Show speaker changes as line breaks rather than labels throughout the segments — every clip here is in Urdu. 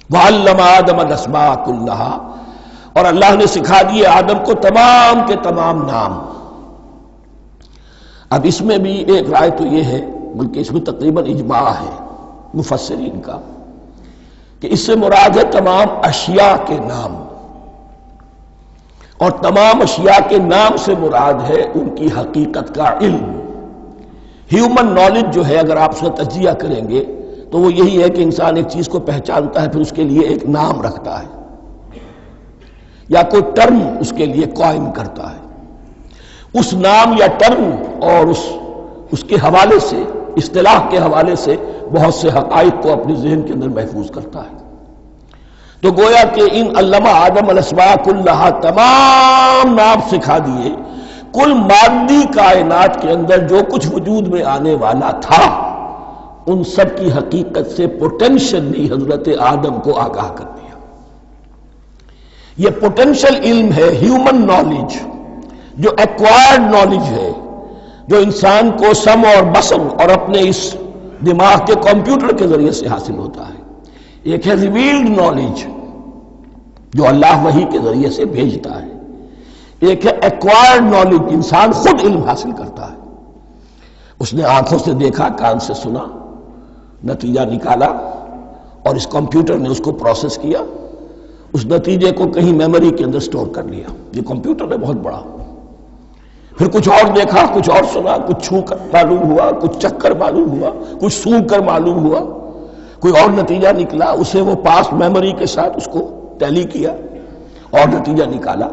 وعلم آدم الاسماء کلھا، اور اللہ نے سکھا دیے آدم کو تمام کے تمام نام۔ اب اس میں بھی ایک رائے تو یہ ہے، بلکہ اس میں تقریباً اجماع ہے مفسرین کا، کہ اس سے مراد ہے تمام اشیاء کے نام، اور تمام اشیاء کے نام سے مراد ہے ان کی حقیقت کا علم۔ ہیومن نالج جو ہے، اگر آپ اس کا تجزیہ کریں گے تو وہ یہی ہے کہ انسان ایک چیز کو پہچانتا ہے، پھر اس کے لیے ایک نام رکھتا ہے یا کوئی ٹرم اس کے لیے قائم کرتا ہے۔ اس نام یا ٹرم اور اس کے حوالے سے، اصطلاح کے حوالے سے بہت سے حقائق کو اپنے ذہن کے اندر محفوظ کرتا ہے۔ تو گویا کہ ان علمہ آدم الاسماء کلھا، تمام نام سکھا دیے کل مادی کائنات کے اندر جو کچھ وجود میں آنے والا تھا، ان سب کی حقیقت سے پوٹینشلی حضرت آدم کو آگاہ کر دیا۔ یہ پوٹینشل علم ہے، ہیومن نالج، جو ایکوائرڈ نالج ہے، جو انسان کو سم اور بسم اور اپنے اس دماغ کے کمپیوٹر کے ذریعے سے حاصل ہوتا ہے۔ ایک ہے ریویلڈ نالج جو اللہ وحی کے ذریعے سے بھیجتا ہے، ایک ہے ایکوائرڈ نالج، انسان خود علم حاصل کرتا ہے۔ اس نے آنکھوں سے دیکھا، کان سے سنا، نتیجہ نکالا، اور اس کمپیوٹر نے اس کو پروسیس کیا، اس نتیجے کو کہیں میموری کے اندر سٹور کر لیا۔ یہ کمپیوٹر ہے بہت بڑا۔ پھر کچھ اور دیکھا، کچھ اور سنا، کچھ چھو کر معلوم ہوا، کچھ چکھ کر معلوم ہوا، کچھ سونگھ کر معلوم ہوا، کوئی اور نتیجہ نکلا، اسے وہ پاس میموری کے ساتھ اس کو ٹیلی کیا اور نتیجہ نکالا۔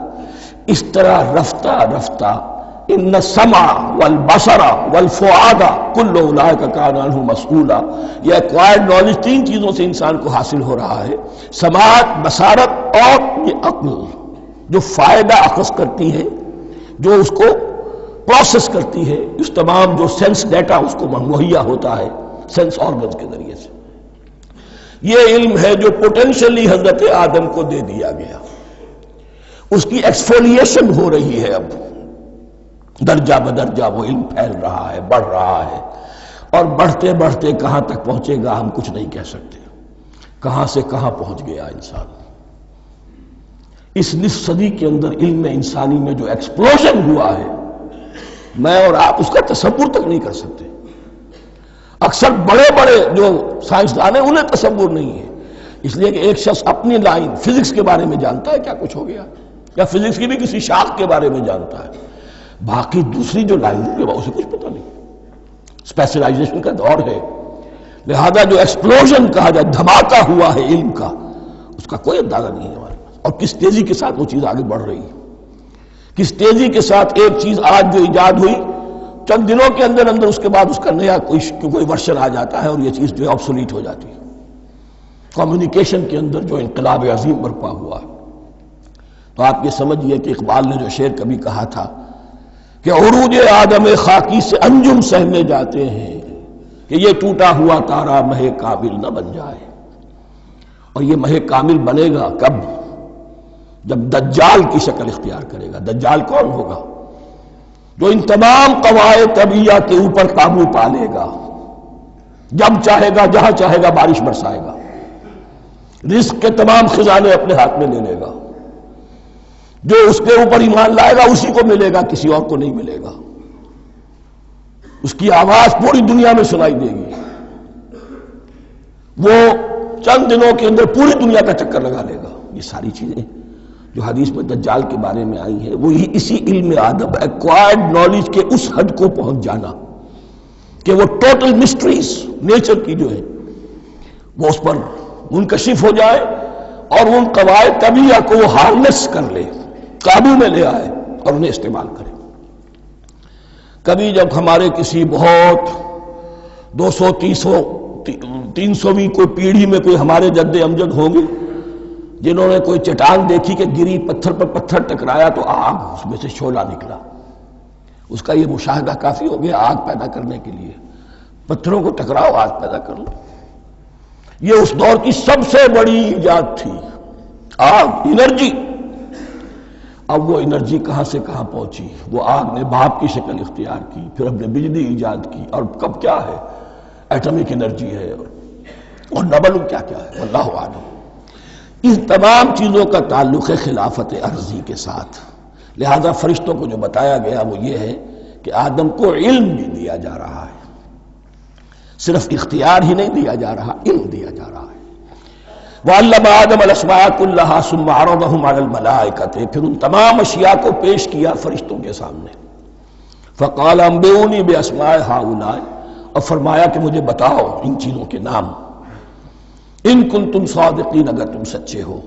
اس طرح رفتہ رفتہ ان السمع والبصر والفؤاد کل اولئک کان عنہ مسئولا، یہ ایکوائرڈ نالج تین چیزوں سے انسان کو حاصل ہو رہا ہے، سماعت، بصارت اور یہ عقل، جو فائدہ اخذ کرتی ہے، جو اس کو پروسیس کرتی ہے، اس تمام جو سینس ڈیٹا اس کو مہیا ہوتا ہے سینس آرگنز کے ذریعے سے۔ یہ علم ہے جو پوٹینشلی حضرت آدم کو دے دیا گیا۔ اس کی ایکسفولیشن ہو رہی ہے، اب درجہ بدرجہ وہ علم پھیل رہا ہے، بڑھ رہا ہے، اور بڑھتے بڑھتے کہاں تک پہنچے گا ہم کچھ نہیں کہہ سکتے۔ کہاں سے کہاں پہنچ گیا انسان۔ اس نصف صدی کے اندر علم انسانی میں جو ایکسپلوژن ہوا ہے، میں اور آپ اس کا تصور تک نہیں کر سکتے۔ اکثر بڑے بڑے جو سائنسدان ہیں انہیں تصور نہیں ہے، اس لیے کہ ایک شخص اپنی لائن فزکس کے بارے میں جانتا ہے کیا کچھ ہو گیا، یا فزکس کی بھی کسی شاخ کے بارے میں جانتا ہے، باقی دوسری جو لائن ہے اسے کچھ پتہ نہیں۔ اسپیشلائزیشن کا دور ہے، لہذا جو ایکسپلوژن کہا جائے، دھماکہ ہوا ہے علم کا، اس کا کوئی اندازہ نہیں ہے ہمارے پاس، اور کس تیزی کے ساتھ وہ چیز آگے بڑھ رہی ہے، کس تیزی کے ساتھ ایک چیز آج جو ایجاد ہوئی چند دنوں کے اندر اندر اس کے بعد اس کا نیا کوئی ورشن آ جاتا ہے اور یہ چیز جو ہے آبسولیٹ ہو جاتی ہے۔ کمیونیکیشن کے اندر جو انقلاب عظیم برپا ہوا ہے، تو آپ یہ سمجھیے کہ اقبال نے جو شعر کبھی کہا تھا کہ عروج آدم خاکی سے انجم سہمے جاتے ہیں، کہ یہ ٹوٹا ہوا تارا مہ کامل نہ بن جائے۔ اور یہ مہ کامل بنے گا کب؟ جب دجال کی شکل اختیار کرے گا۔ دجال کون ہوگا؟ جو ان تمام قواعد طبیعہ کے اوپر قابو پا لے گا، جب چاہے گا جہاں چاہے گا بارش برسائے گا، رزق کے تمام خزانے اپنے ہاتھ میں لے لے گا، جو اس کے اوپر ایمان لائے گا اسی کو ملے گا، کسی اور کو نہیں ملے گا، اس کی آواز پوری دنیا میں سنائی دے گی، وہ چند دنوں کے اندر پوری دنیا کا چکر لگا لے گا۔ یہ ساری چیزیں جو حدیث میں دجال کے بارے میں آئی ہیں، وہ اسی علم آدم، ایکوائرڈ نالج کے اس حد کو پہنچ جانا کہ وہ ٹوٹل مسٹریز نیچر کی جو ہے وہ اس پر منکشف ہو جائے، اور ان قواعد طبیعہ کو وہ ہارنس کر لے، قابو میں لے آئے اور انہیں استعمال کرے۔ کبھی جب ہمارے کسی بہت 200-300ویں کوئی پیڑھی میں کوئی ہمارے جد امجد ہوں گے جنہوں نے کوئی چٹان دیکھی کہ گری، پتھر پر پتھر ٹکرایا تو آگ اس میں سے شعلہ نکلا، اس کا یہ مشاہدہ کافی ہو گیا آگ پیدا کرنے کے لیے۔ پتھروں کو ٹکراؤ، آگ پیدا کر لو۔ یہ اس دور کی سب سے بڑی ایجاد تھی، آگ، انرجی۔ اب وہ انرجی کہاں سے کہاں پہنچی، وہ آگ نے بھاپ کی شکل اختیار کی، پھر ہم نے بجلی ایجاد کی، اور کب کیا ہے ایٹمک انرجی ہے، اور نہ معلوم کیا کیا ہے، واللہ اعلم۔ ان تمام چیزوں کا تعلق ہے خلافت ارضی کے ساتھ. لہذا فرشتوں کو جو بتایا گیا وہ یہ ہے کہ آدم کو علم بھی دیا جا رہا ہے، صرف اختیار ہی نہیں دیا جا رہا، علم دیا جا رہا ہے. وَعَلَّمَ آدَمَ الْأَسْمَاءَ كُلَّهَا ثُمَّ عَرَضَهُمْ عَلَى الْمَلَائِكَةِ، پھر ان تمام اشیاء کو پیش کیا فرشتوں کے سامنے. فَقَالَ أَنبِئُونِي بِأَسْمَاءِ هَؤُلَاءِ، اور فرمایا کہ مجھے بتاؤ ان چیزوں کے نام، ان کنتم صادقین، اگر تم سچے ہو.